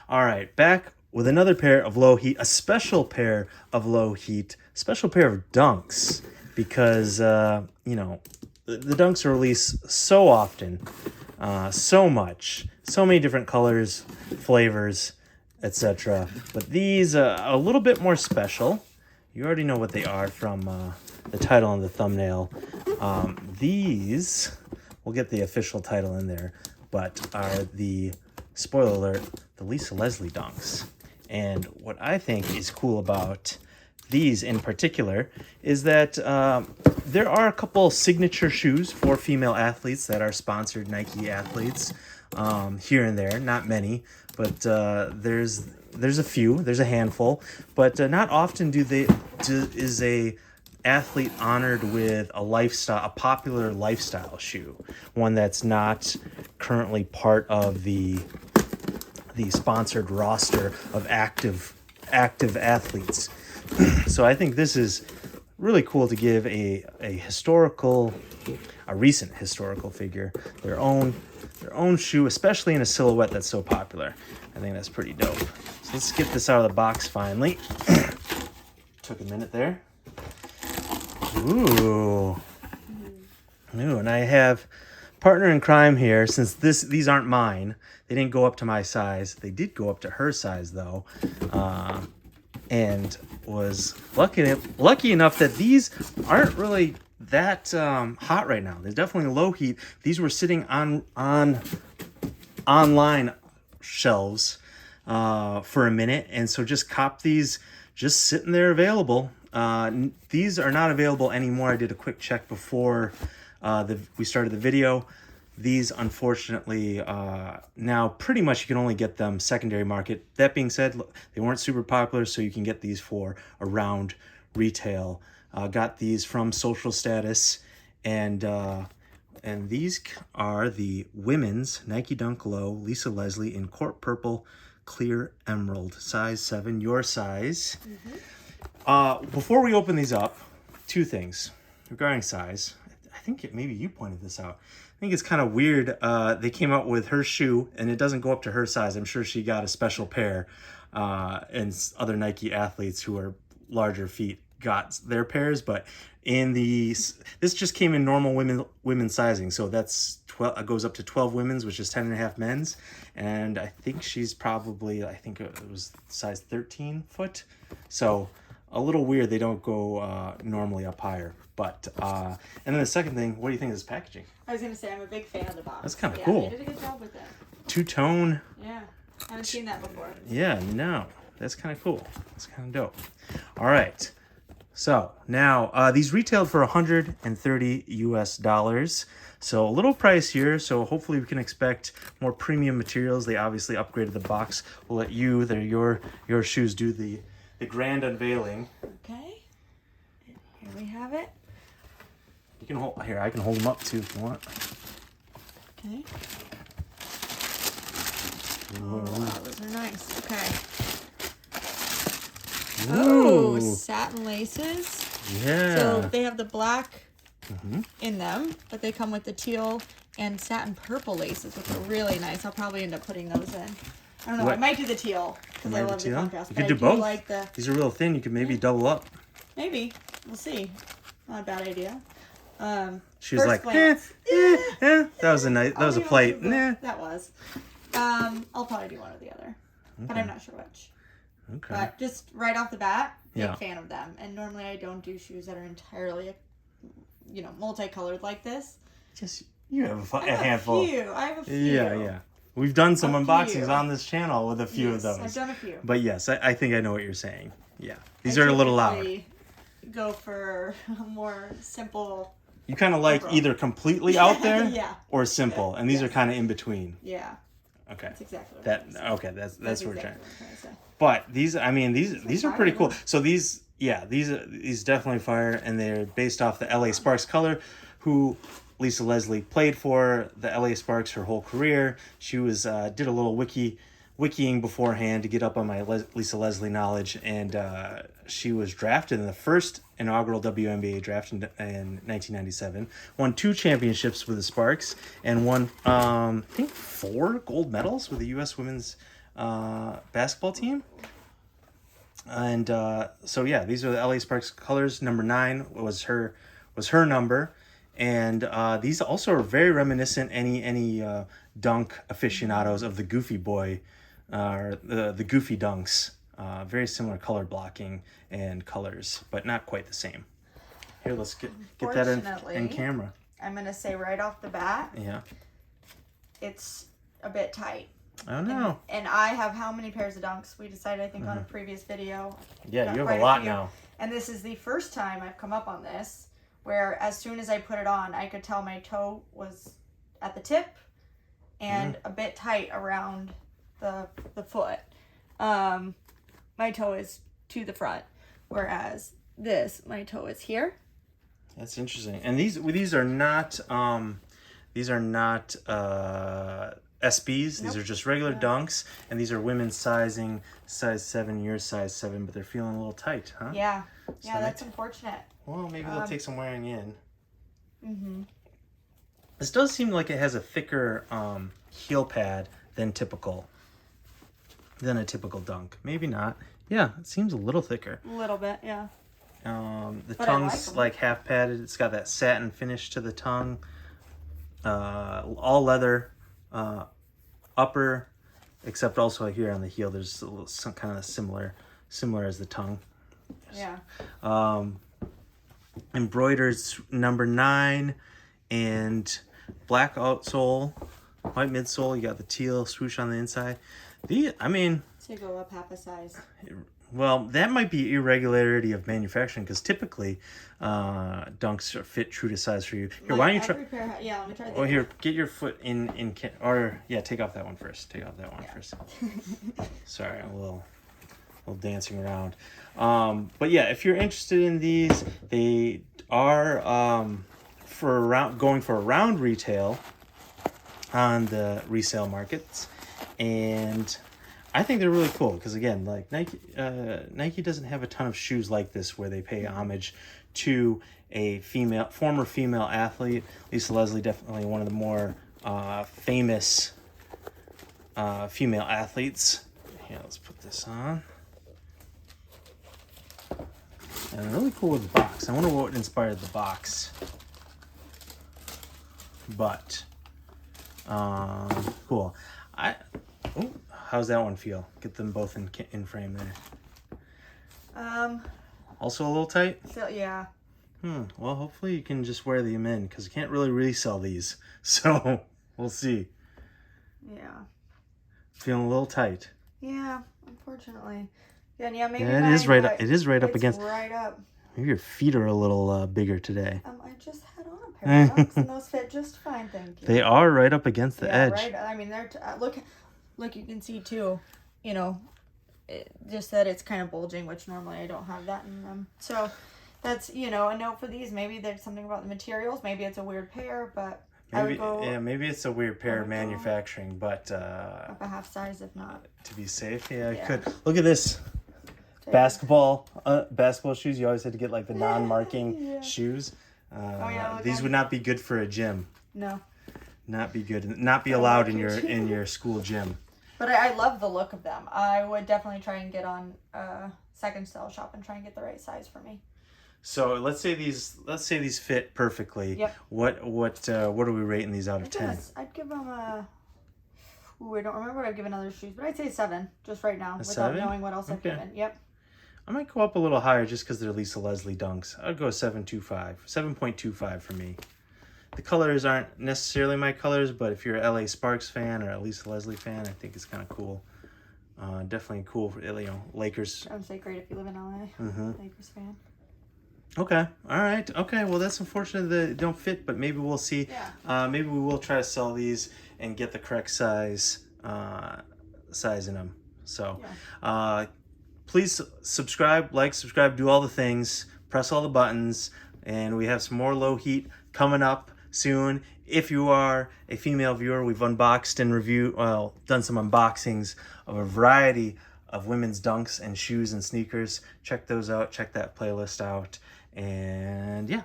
All right, back with another pair of Lowheat, a special pair of Lowheat, special pair of Dunks, because the Dunks are released so often, so much, so many different colors, flavors, etc. But these a little bit more special. You already know what they are from the title and the thumbnail. These, we'll get the official title in there, but are the, spoiler alert, the Lisa Leslie Dunks. And what I think is cool about these in particular is that there are a couple signature shoes for female athletes that are sponsored Nike athletes here and there. Not many, but there's a few. There's a handful, but not often is a athlete honored with a popular lifestyle shoe, one that's not currently part of the sponsored roster of active athletes. So I think this is really cool to give a recent historical figure their own shoe, especially in a silhouette that's so popular. I think that's pretty dope. So let's get this out of the box finally. Took a minute there. Ooh, and I have partner in crime here. Since these aren't mine, they didn't go up to my size. They did go up to her size though, and was lucky enough that these aren't really that hot right now. They're definitely low heat. These were sitting on online shelves for a minute, and so just cop these, just sitting there available. These are not available anymore. I did a quick check before we started the video. These, unfortunately, now pretty much you can only get them secondary market. That being said, they weren't super popular, so you can get these for around retail. Got these from Social Status, and these are the women's Nike Dunk Low Lisa Leslie in Court Purple Clear Emerald, size 7, your size. Before we open these up, two things regarding size. I think maybe you pointed this out. I think it's kind of weird. They came out with her shoe, and it doesn't go up to her size. I'm sure she got a special pair, and other Nike athletes who are larger feet got their pairs. But this just came in normal women's sizing, so that's 12. Goes up to 12 women's, which is 10.5 men's, and I think she's probably, I think it was size 13 foot. So a little weird. They don't go normally up higher. But and then the second thing, what do you think of this packaging? I was gonna say I'm a big fan of the box. That's kind of cool. They did a good job with it. Two-tone. Yeah, haven't seen that before. Yeah, no, that's kind of cool. That's kind of dope. All right, so now these retailed for $130 US. So a little pricier. So hopefully we can expect more premium materials. They obviously upgraded the box. We'll let your shoes do the grand unveiling. Okay, here we have it. You can hold here. I can hold them up too if you want. Okay. Oh, wow, those are nice. Okay. Ooh. Oh, satin laces. Yeah. So they have the black in them, but they come with the teal and satin purple laces, which are really nice. I'll probably end up putting those in. I don't know. I might do the teal because I love the contrast. You could do both. Like these are real thin. You could maybe double up. Maybe. We'll see. Not a bad idea. She was like, that was a nice. That was a plate. That was. I'll probably do one or the other, but I'm not sure which. Okay. But just right off the bat, big fan of them. And normally I don't do shoes that are entirely, multicolored like this. Just you have a handful. I have a few. Yeah. We've done some unboxings on this channel with a few of those. I've done a few. But yes, I think I know what you're saying. Yeah, these are a little loud. Go for a more simple. You kind of like either completely out there or simple, and these are kind of in between. Yeah. Okay. That's exactly what that's exactly what we're trying to say. But these are pretty cool. So these definitely fire, and they're based off the LA Sparks color, who Lisa Leslie played for the LA Sparks her whole career. She was did a little wikiing beforehand to get up on my Lisa Leslie knowledge, and she was drafted in the first inaugural WNBA draft in 1997. Won 2 championships with the Sparks, and won I think 4 gold medals with the U.S. women's basketball team. And so yeah, these are the LA Sparks colors. Number 9 was her number, and these also are very reminiscent. Any dunk aficionados of the Goofy Boy, or the Goofy dunks. Very similar color blocking and colors, but not quite the same. Here, let's get that in camera. I'm gonna say right off the bat, Yeah, it's a bit tight. I don't know. And I have how many pairs of dunks? We decided, I think, on a previous video. Yeah, you have a lot now. And this is the first time I've come up on this, where as soon as I put it on, I could tell my toe was at the tip and a bit tight around the foot. My toe is to the front, whereas my toe is here. That's interesting. And these are not SBs. These are just regular dunks, and these are women's sizing, size 7, your size 7, but they're feeling a little tight, huh? Yeah. So that's unfortunate. Well, maybe they'll take some wearing in. This does seem like it has a thicker heel pad than a typical dunk. Maybe not. Yeah, it seems a little thicker. A little bit, yeah. The tongue's like half padded. It's got that satin finish to the tongue. All leather upper, except also here on the heel there's a little, some kind of similar as the tongue. Yeah. Embroidered number 9 and black outsole, white midsole. You got the teal swoosh on the inside. To go up half a size. Well, that might be irregularity of manufacturing, because typically dunks are fit true to size for you. Here, why don't you try? Let me try. Oh, here, get your foot in or yeah, take off that one first. First. Sorry, I'm a little dancing around. But yeah, if you're interested in these, they are going for around retail on the resale markets, and I think they're really cool because, again, like Nike doesn't have a ton of shoes like this where they pay homage to a former female athlete. Lisa Leslie, definitely one of the more famous female athletes. Here, let's put this on. And they're really cool with the box. I wonder what inspired the box. But cool. How's that one feel? Get them both in frame there. Also a little tight? Yeah. Well, hopefully you can just wear them in, because you can't really resell these. So we'll see. Yeah. Feeling a little tight. Yeah, unfortunately. Yeah, maybe. Yeah, it is right up. It is right up against. Right up. Maybe your feet are a little bigger today. I just had on a pair of dunks and those fit just fine, thank you. They are right up against the edge. Right. I mean, they're look. You can see too. Just that it's kind of bulging, which normally I don't have that in them. So that's a note for these. Maybe there's something about the materials. Maybe it's a weird pair, but maybe it's a weird pair of manufacturing, but up a half size if not. To be safe, it could. Look at this. Basketball shoes. You always had to get like the non-marking shoes. These would not be good for a gym. No. Not be good. Not be allowed in your school gym. But I love the look of them. I would definitely try and get on second sale shop and try and get the right size for me. So let's say these fit perfectly. Yep. What are we rating these out of 10? I'd give them a. Ooh, I don't remember what I've given other shoes, but I'd say 7 just right now without 7? knowing what else I've given. Yep. I might go up a little higher just because they're Lisa Leslie dunks. I'd go 7.25 for me. The colors aren't necessarily my colors, but if you're a LA Sparks fan or a Lisa Leslie fan, I think it's kind of cool. Definitely cool for Lakers. I would say great if you live in LA. Lakers fan. Okay. All right. Okay. Well, that's unfortunate that they don't fit, but maybe we'll see. Yeah. Maybe we will try to sell these and get the correct size in them. So, please subscribe, do all the things, press all the buttons, and we have some more Lowheat coming up soon. If you are a female viewer, we've unboxed and done some unboxings of a variety of women's dunks and shoes and sneakers. Check those out. Check that playlist out. And yeah,